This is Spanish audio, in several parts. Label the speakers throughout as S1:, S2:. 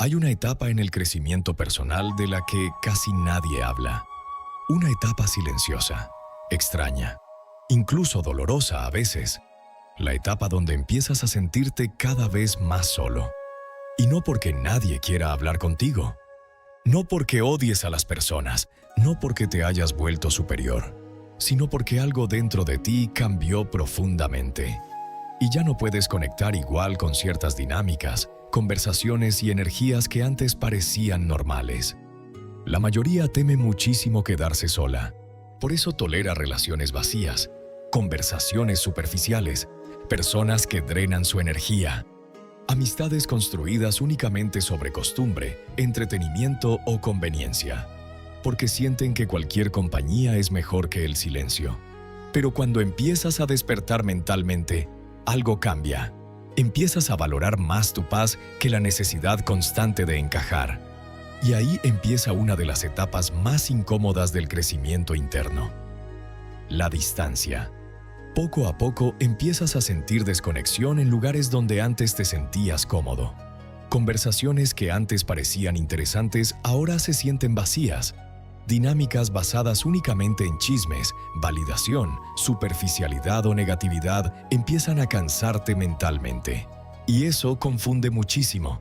S1: Hay una etapa en el crecimiento personal de la que casi nadie habla. Una etapa silenciosa, extraña, incluso dolorosa a veces. La etapa donde empiezas a sentirte cada vez más solo. Y no porque nadie quiera hablar contigo. No porque odies a las personas, no porque te hayas vuelto superior, sino porque algo dentro de ti cambió profundamente. Y ya no puedes conectar igual con ciertas dinámicas, conversaciones y energías que antes parecían normales. La mayoría teme muchísimo quedarse sola. Por eso tolera relaciones vacías, conversaciones superficiales, personas que drenan su energía, amistades construidas únicamente sobre costumbre, entretenimiento o conveniencia, porque sienten que cualquier compañía es mejor que el silencio. Pero cuando empiezas a despertar mentalmente, algo cambia. Empiezas a valorar más tu paz que la necesidad constante de encajar. Y ahí empieza una de las etapas más incómodas del crecimiento interno: la distancia. Poco a poco empiezas a sentir desconexión en lugares donde antes te sentías cómodo. Conversaciones que antes parecían interesantes ahora se sienten vacías. Dinámicas basadas únicamente en chismes, validación, superficialidad o negatividad empiezan a cansarte mentalmente. Y eso confunde muchísimo,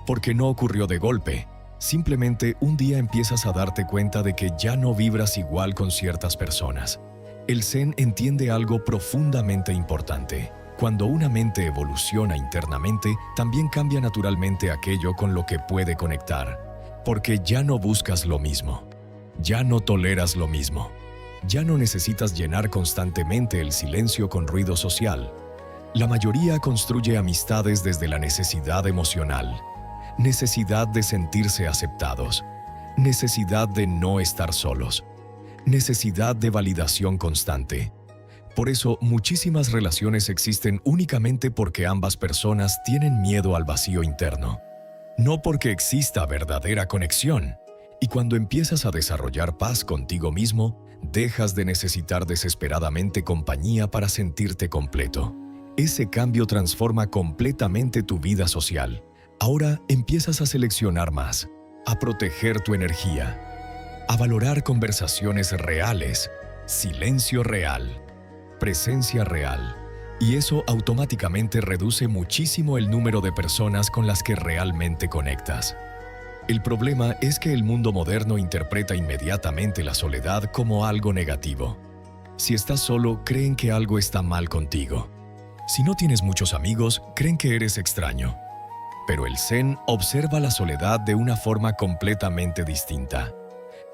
S1: porque no ocurrió de golpe. Simplemente un día empiezas a darte cuenta de que ya no vibras igual con ciertas personas. El Zen entiende algo profundamente importante. Cuando una mente evoluciona internamente, también cambia naturalmente aquello con lo que puede conectar, porque ya no buscas lo mismo. Ya no toleras lo mismo. Ya no necesitas llenar constantemente el silencio con ruido social. La mayoría construye amistades desde la necesidad emocional, necesidad de sentirse aceptados, necesidad de no estar solos, necesidad de validación constante. Por eso, muchísimas relaciones existen únicamente porque ambas personas tienen miedo al vacío interno, no porque exista verdadera conexión. Y cuando empiezas a desarrollar paz contigo mismo, dejas de necesitar desesperadamente compañía para sentirte completo. Ese cambio transforma completamente tu vida social. Ahora empiezas a seleccionar más, a proteger tu energía, a valorar conversaciones reales, silencio real, presencia real. Y eso automáticamente reduce muchísimo el número de personas con las que realmente conectas. El problema es que el mundo moderno interpreta inmediatamente la soledad como algo negativo. Si estás solo, creen que algo está mal contigo. Si no tienes muchos amigos, creen que eres extraño. Pero el Zen observa la soledad de una forma completamente distinta,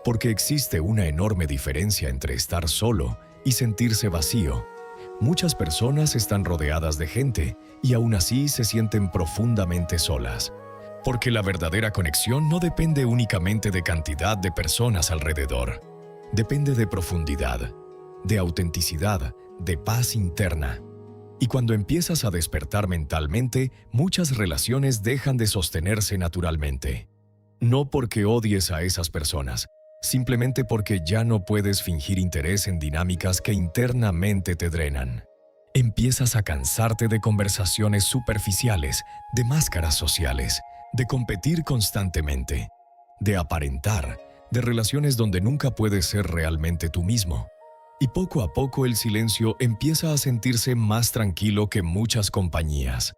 S1: porque existe una enorme diferencia entre estar solo y sentirse vacío. Muchas personas están rodeadas de gente y aún así se sienten profundamente solas. Porque la verdadera conexión no depende únicamente de cantidad de personas alrededor. Depende de profundidad, de autenticidad, de paz interna. Y cuando empiezas a despertar mentalmente, muchas relaciones dejan de sostenerse naturalmente. No porque odies a esas personas, simplemente porque ya no puedes fingir interés en dinámicas que internamente te drenan. Empiezas a cansarte de conversaciones superficiales, de máscaras sociales, de competir constantemente, de aparentar, de relaciones donde nunca puedes ser realmente tú mismo. Y poco a poco el silencio empieza a sentirse más tranquilo que muchas compañías.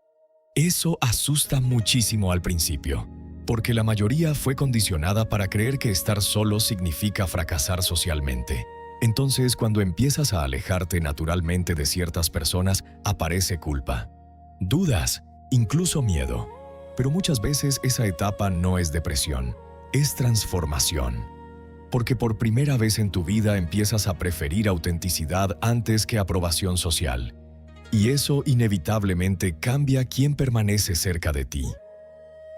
S1: Eso asusta muchísimo al principio, porque la mayoría fue condicionada para creer que estar solo significa fracasar socialmente. Entonces, cuando empiezas a alejarte naturalmente de ciertas personas, aparece culpa, dudas, incluso miedo. Pero muchas veces esa etapa no es depresión, es transformación. Porque por primera vez en tu vida empiezas a preferir autenticidad antes que aprobación social. Y eso inevitablemente cambia quién permanece cerca de ti.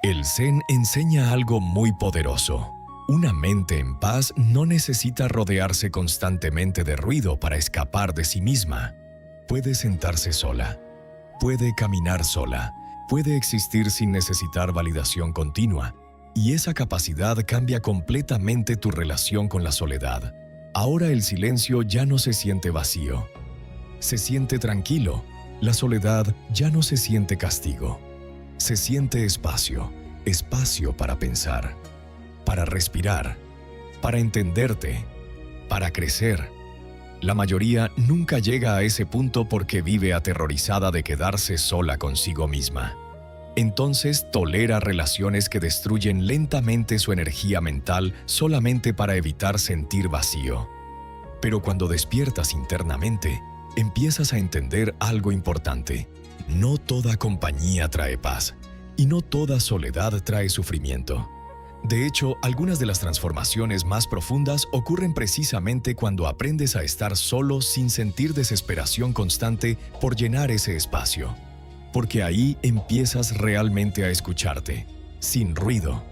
S1: El Zen enseña algo muy poderoso. Una mente en paz no necesita rodearse constantemente de ruido para escapar de sí misma. Puede sentarse sola, puede caminar sola, puede existir sin necesitar validación continua, y esa capacidad cambia completamente tu relación con la soledad. Ahora el silencio ya no se siente vacío, se siente tranquilo. La soledad ya no se siente castigo, se siente espacio, espacio para pensar, para respirar, para entenderte, para crecer. La mayoría nunca llega a ese punto porque vive aterrorizada de quedarse sola consigo misma. Entonces tolera relaciones que destruyen lentamente su energía mental solamente para evitar sentir vacío. Pero cuando despiertas internamente, empiezas a entender algo importante. No toda compañía trae paz, y no toda soledad trae sufrimiento. De hecho, algunas de las transformaciones más profundas ocurren precisamente cuando aprendes a estar solo sin sentir desesperación constante por llenar ese espacio. Porque ahí empiezas realmente a escucharte, sin ruido,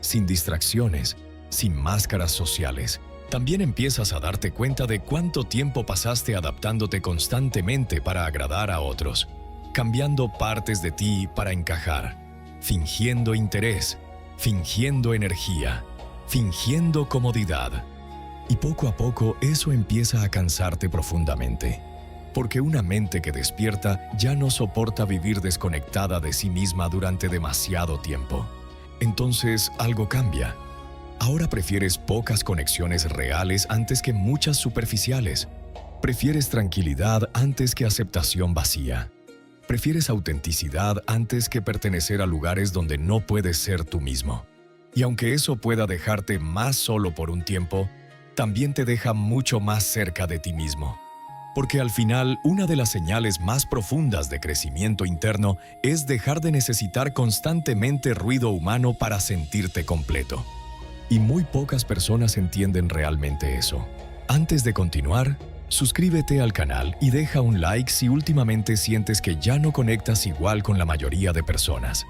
S1: sin distracciones, sin máscaras sociales. También empiezas a darte cuenta de cuánto tiempo pasaste adaptándote constantemente para agradar a otros, cambiando partes de ti para encajar, fingiendo interés, fingiendo energía, fingiendo comodidad. Y poco a poco eso empieza a cansarte profundamente, porque una mente que despierta ya no soporta vivir desconectada de sí misma durante demasiado tiempo. Entonces algo cambia. Ahora prefieres pocas conexiones reales antes que muchas superficiales. Prefieres tranquilidad antes que aceptación vacía. Prefieres autenticidad antes que pertenecer a lugares donde no puedes ser tú mismo. Y aunque eso pueda dejarte más solo por un tiempo, también te deja mucho más cerca de ti mismo. Porque al final, una de las señales más profundas de crecimiento interno es dejar de necesitar constantemente ruido humano para sentirte completo. Y muy pocas personas entienden realmente eso. Antes de continuar, suscríbete al canal y deja un like si últimamente sientes que ya no conectas igual con la mayoría de personas.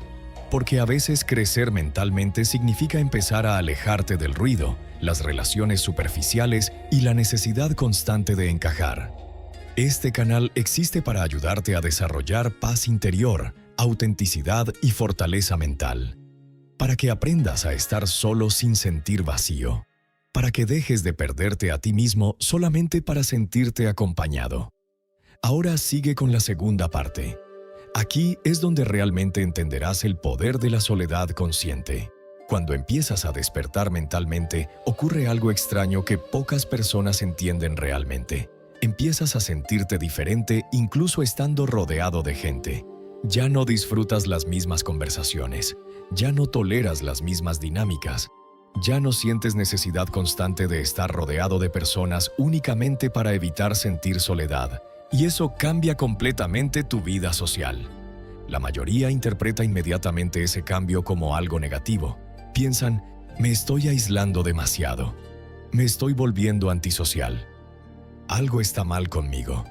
S1: Porque a veces crecer mentalmente significa empezar a alejarte del ruido, las relaciones superficiales y la necesidad constante de encajar. Este canal existe para ayudarte a desarrollar paz interior, autenticidad y fortaleza mental. Para que aprendas a estar solo sin sentir vacío. Para que dejes de perderte a ti mismo solamente para sentirte acompañado. Ahora sigue con la segunda parte. Aquí es donde realmente entenderás el poder de la soledad consciente. Cuando empiezas a despertar mentalmente, ocurre algo extraño que pocas personas entienden realmente. Empiezas a sentirte diferente incluso estando rodeado de gente. Ya no disfrutas las mismas conversaciones. Ya no toleras las mismas dinámicas. Ya no sientes necesidad constante de estar rodeado de personas únicamente para evitar sentir soledad. Y eso cambia completamente tu vida social. La mayoría interpreta inmediatamente ese cambio como algo negativo. Piensan, me estoy aislando demasiado. Me estoy volviendo antisocial. Algo está mal conmigo.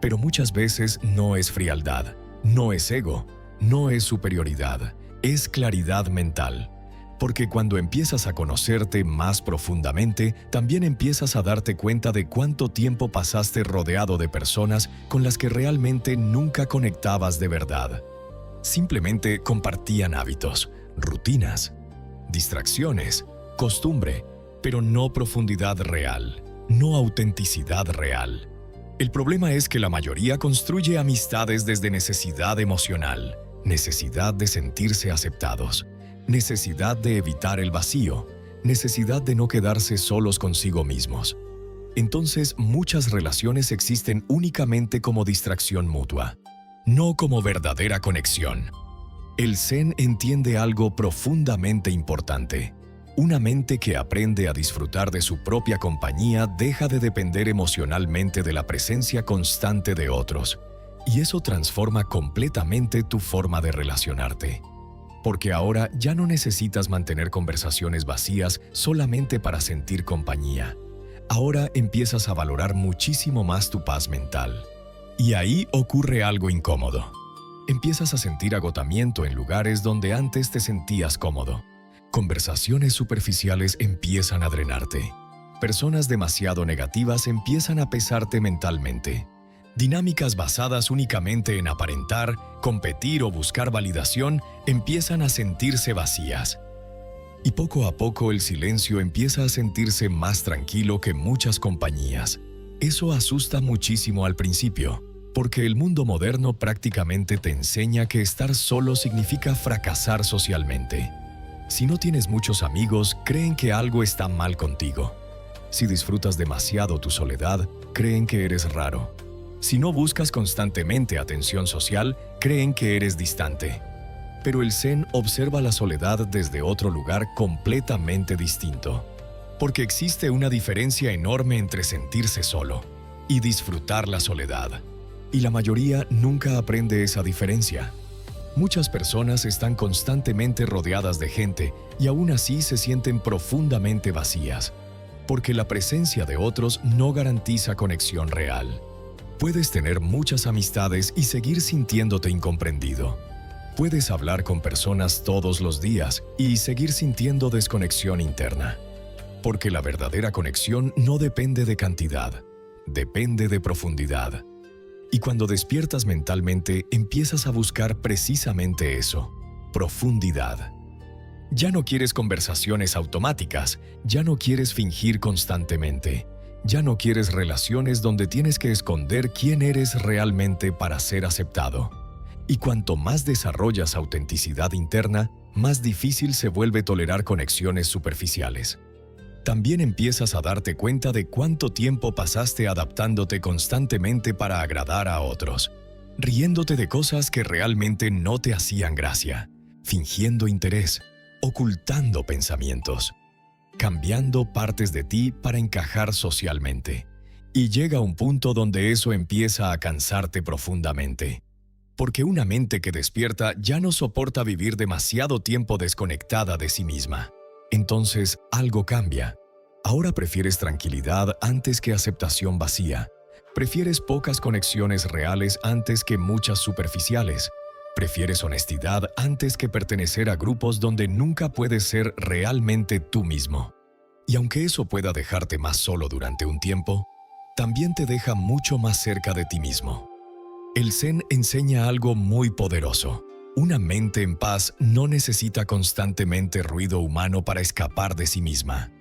S1: Pero muchas veces no es frialdad, no es ego, no es superioridad, es claridad mental. Porque cuando empiezas a conocerte más profundamente, también empiezas a darte cuenta de cuánto tiempo pasaste rodeado de personas con las que realmente nunca conectabas de verdad. Simplemente compartían hábitos, rutinas, distracciones, costumbre, pero no profundidad real, no autenticidad real. El problema es que la mayoría construye amistades desde necesidad emocional, necesidad de sentirse aceptados, necesidad de evitar el vacío, necesidad de no quedarse solos consigo mismos. Entonces, muchas relaciones existen únicamente como distracción mutua, no como verdadera conexión. El Zen entiende algo profundamente importante. Una mente que aprende a disfrutar de su propia compañía deja de depender emocionalmente de la presencia constante de otros, y eso transforma completamente tu forma de relacionarte. Porque ahora ya no necesitas mantener conversaciones vacías solamente para sentir compañía. Ahora empiezas a valorar muchísimo más tu paz mental. Y ahí ocurre algo incómodo. Empiezas a sentir agotamiento en lugares donde antes te sentías cómodo. Conversaciones superficiales empiezan a drenarte. Personas demasiado negativas empiezan a pesarte mentalmente. Dinámicas basadas únicamente en aparentar, competir o buscar validación empiezan a sentirse vacías. Y poco a poco el silencio empieza a sentirse más tranquilo que muchas compañías. Eso asusta muchísimo al principio, Porque el mundo moderno prácticamente te enseña que estar solo significa fracasar socialmente. Si no tienes muchos amigos, creen que algo está mal contigo. Si disfrutas demasiado tu soledad, creen que eres raro. Si no buscas constantemente atención social, creen que eres distante. Pero el Zen observa la soledad desde otro lugar completamente distinto. Porque existe una diferencia enorme entre sentirse solo y disfrutar la soledad. Y la mayoría nunca aprende esa diferencia. Muchas personas están constantemente rodeadas de gente y aún así se sienten profundamente vacías, porque la presencia de otros no garantiza conexión real. Puedes tener muchas amistades y seguir sintiéndote incomprendido. Puedes hablar con personas todos los días y seguir sintiendo desconexión interna. Porque la verdadera conexión no depende de cantidad, depende de profundidad. Y cuando despiertas mentalmente, empiezas a buscar precisamente eso, profundidad. Ya no quieres conversaciones automáticas, ya no quieres fingir constantemente, ya no quieres relaciones donde tienes que esconder quién eres realmente para ser aceptado. Y cuanto más desarrollas autenticidad interna, más difícil se vuelve tolerar conexiones superficiales. También empiezas a darte cuenta de cuánto tiempo pasaste adaptándote constantemente para agradar a otros, riéndote de cosas que realmente no te hacían gracia, fingiendo interés, ocultando pensamientos, cambiando partes de ti para encajar socialmente. Y llega un punto donde eso empieza a cansarte profundamente. Porque una mente que despierta ya no soporta vivir demasiado tiempo desconectada de sí misma. Entonces, algo cambia. Ahora prefieres tranquilidad antes que aceptación vacía. Prefieres pocas conexiones reales antes que muchas superficiales. Prefieres honestidad antes que pertenecer a grupos donde nunca puedes ser realmente tú mismo. Y aunque eso pueda dejarte más solo durante un tiempo, también te deja mucho más cerca de ti mismo. El Zen enseña algo muy poderoso. Una mente en paz no necesita constantemente ruido humano para escapar de sí misma.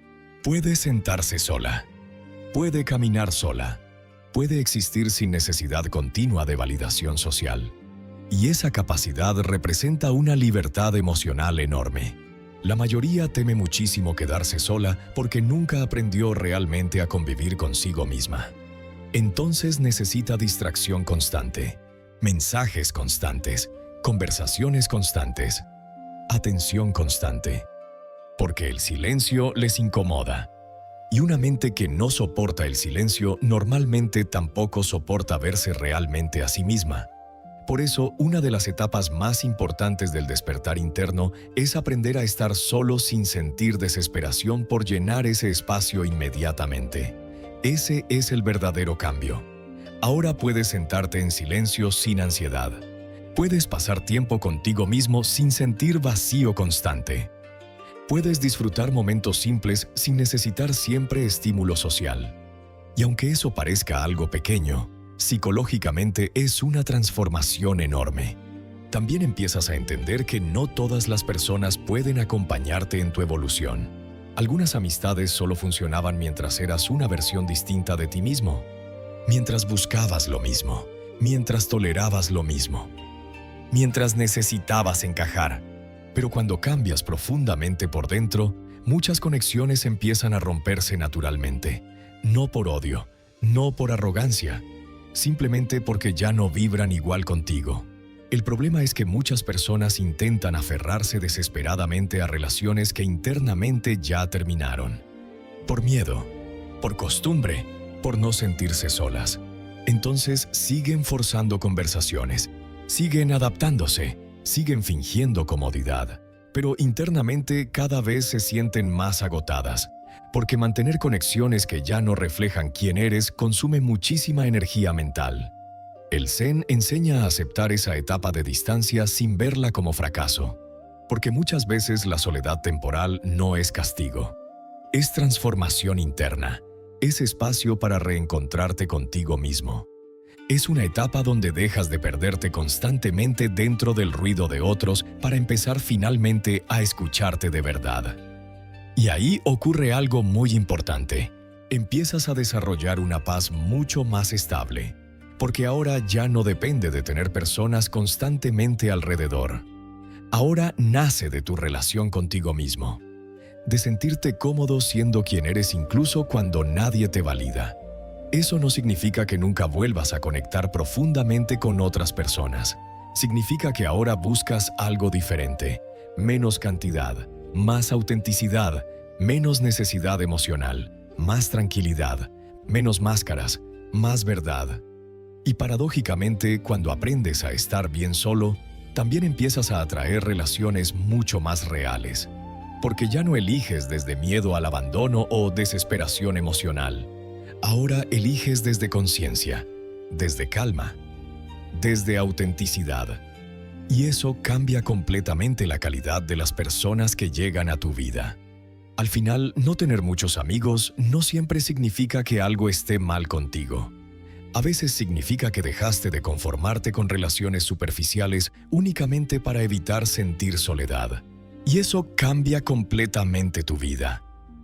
S1: Puede sentarse sola, puede caminar sola, puede existir sin necesidad continua de validación social. Y esa capacidad representa una libertad emocional enorme. La mayoría teme muchísimo quedarse sola porque nunca aprendió realmente a convivir consigo misma. Entonces necesita distracción constante, mensajes constantes, conversaciones constantes, atención constante, porque el silencio les incomoda. Y una mente que no soporta el silencio normalmente tampoco soporta verse realmente a sí misma. Por eso, una de las etapas más importantes del despertar interno es aprender a estar solo sin sentir desesperación por llenar ese espacio inmediatamente. Ese es el verdadero cambio. Ahora puedes sentarte en silencio sin ansiedad. Puedes pasar tiempo contigo mismo sin sentir vacío constante. Puedes disfrutar momentos simples sin necesitar siempre estímulo social. Y aunque eso parezca algo pequeño, psicológicamente es una transformación enorme. También empiezas a entender que no todas las personas pueden acompañarte en tu evolución. Algunas amistades solo funcionaban mientras eras una versión distinta de ti mismo, mientras buscabas lo mismo, mientras tolerabas lo mismo, mientras necesitabas encajar. Pero cuando cambias profundamente por dentro, muchas conexiones empiezan a romperse naturalmente. No por odio, no por arrogancia, simplemente porque ya no vibran igual contigo. El problema es que muchas personas intentan aferrarse desesperadamente a relaciones que internamente ya terminaron. Por miedo, por costumbre, por no sentirse solas. Entonces siguen forzando conversaciones, siguen adaptándose, siguen fingiendo comodidad, pero internamente cada vez se sienten más agotadas, porque mantener conexiones que ya no reflejan quién eres consume muchísima energía mental. El Zen enseña a aceptar esa etapa de distancia sin verla como fracaso, porque muchas veces la soledad temporal no es castigo. Es transformación interna, es espacio para reencontrarte contigo mismo. Es una etapa donde dejas de perderte constantemente dentro del ruido de otros para empezar finalmente a escucharte de verdad. Y ahí ocurre algo muy importante. Empiezas a desarrollar una paz mucho más estable, porque ahora ya no depende de tener personas constantemente alrededor. Ahora nace de tu relación contigo mismo, de sentirte cómodo siendo quien eres incluso cuando nadie te valida. Eso no significa que nunca vuelvas a conectar profundamente con otras personas. Significa que ahora buscas algo diferente, menos cantidad, más autenticidad, menos necesidad emocional, más tranquilidad, menos máscaras, más verdad. Y paradójicamente, cuando aprendes a estar bien solo, también empiezas a atraer relaciones mucho más reales, porque ya no eliges desde miedo al abandono o desesperación emocional. Ahora eliges desde conciencia, desde calma, desde autenticidad. Y eso cambia completamente la calidad de las personas que llegan a tu vida. Al final, no tener muchos amigos no siempre significa que algo esté mal contigo. A veces significa que dejaste de conformarte con relaciones superficiales únicamente para evitar sentir soledad. Y eso cambia completamente tu vida,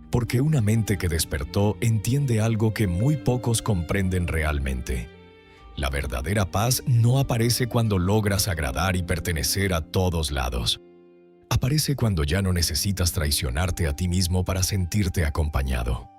S1: porque una mente que despertó entiende algo que muy pocos comprenden realmente. La verdadera paz no aparece cuando logras agradar y pertenecer a todos lados. Aparece cuando ya no necesitas traicionarte a ti mismo para sentirte acompañado.